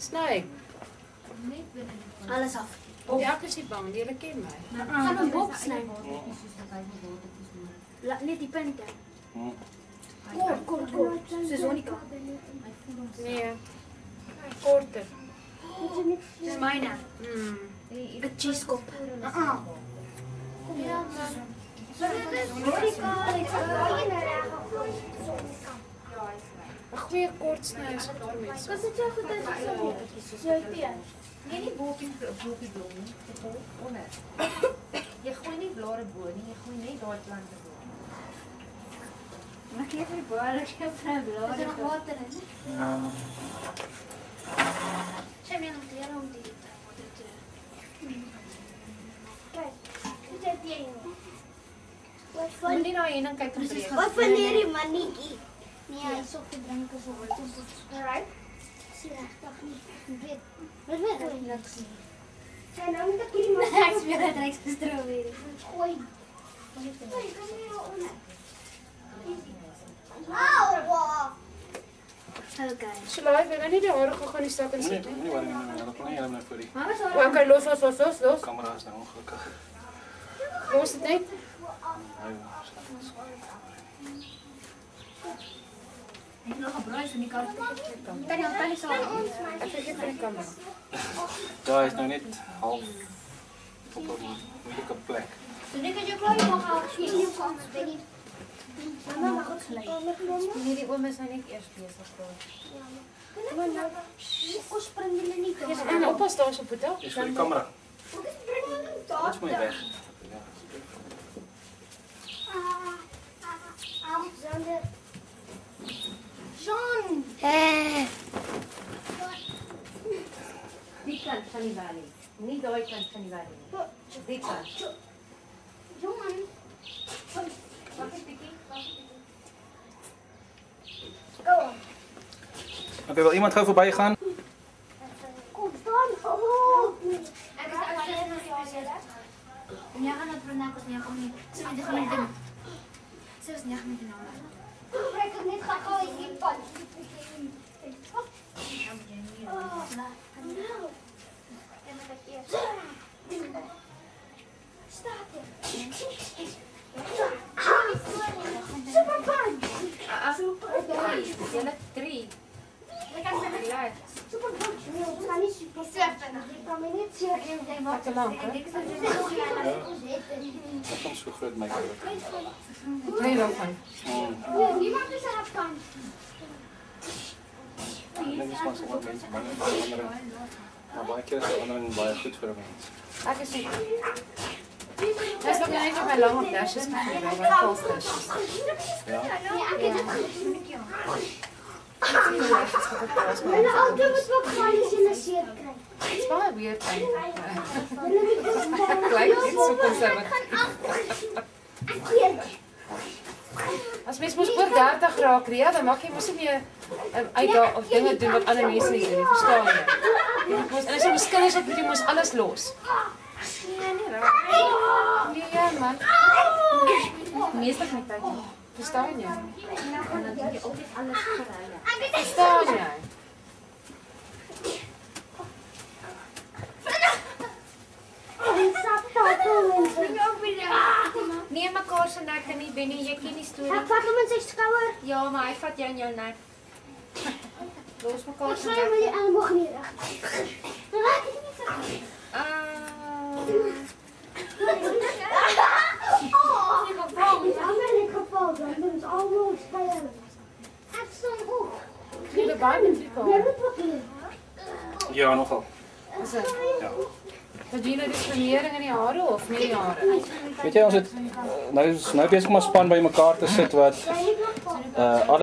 Sny. Alles af. Ja, ek is nie bang, julle ken my. Gaan hom bok sny. Net die punte. Kort. Soos Monica. Nee. Korter. Dis myne. 'n cheese kop. Ja, maar. Monica, ek sê jy reg. 'n goeie kort sny is goed vir mense. Was dit so goed dat jy so teen? Nee, nie bokie blom nie, dit is onder. Jy gooi nie blare bo nie, jy gooi net daai plante bo. Maar kyk vir die blare, ek het vrye blare. Is er nog water in? Sy het nog leer om die water te. Kyk, dit is die een. Moet nie na hier en kyk presies. Wat van hierdie mannetjie? Nee, hy is op die drank is op. Alright. Sien regtig nie. Wat weet ek niks nie. Sy nou moet ek hierdie maar ek weer dit regs gestrooi weer. Gooi. Nee, kom hier onder. Au! Okay. Shalai, wil jy nie die hare gaan die sak en sit nie? Nee, dat kan nie helemaal voor die Okay, los. camera is nou ongelukkig. Los dit net. Ek nog 'n bruis in die kar. Tannie sal. Ek kyk vir die kamera. Daar is nou net half op 'n moeilike plek. So dit kan jy klaar maak as jy nie kan speel. Mama, mag ons lê. Hierdie oom is nou net eers besig daar. Ons spring julle nie toe. En oppas daar so Boeta. Dis vir die camera. Ons bring julle nie toe. Dit is mooi weg. Ja. Alexander. John. Die kant van die valley. Nie daai kant van die valley nie. Die kant. John. Wag 'n bietjie. Go. Okay, wil iemand gou verby gaan? Kom staan. Ek is alleen met jou. En jy gaan net vanaand as jy kom nie. So jy gaan net doen. So is nie gaan doen nou. Ek het net gehou hier pad. Super punch! Julle 3. Ek kan net Relax. super punch. Ons gaan nie super seven. Ek kan my net seer en ding wat Te lank, hè? ek sê dis so ja, Dat komt zo goed, my kind. Nee, dan van. niemand is erop kan. Dit is maar so wat mense bang is vir ander. Maar baie keer is ander baie goed vir 'n mens. Ek is nie. Dis nog net op my lang op dashes gekry, my vals dashes. Ja. Nee, ek het dit gedoen met jou. Dis Hulle auto moet ook geanalyseer kry. baie weird eintlik. Hulle moet dus Lyk net so konservatief. As mens mos oor 30 raak, Ria, dan maak jy mos nie meer uitdaag of dinge doen wat ander mense nie doen nie, verstaan jy? En as jy mos kinders het, moet jy mos alles los. Nee, nie raak. Nee, man. Meeste van die tyd. Verstaan jy? En dan doen jy altyd alles vir hulle. Verstaan jy? Nee, mekaar se nekke nie, Benny, jy ken die storie. Ek vat hom in sy skouer. Ja, maar hy vat jou in jou nek. Los mekaar Ek se sê my nek. die elmboog nie reg. Maar ek het nie vergeet. Ik geval, dan doen ze allemaal spelen. Het stond op. Jy het baie met die Jij kamer. moet wat hier. Ja, nogal. Is dit? Ja. Wat doen jy nou diskrimineering in die hare of nie die hare? Weet jy ons het nou besig om 'n span by mekaar te sit wat Jij moet nog wat.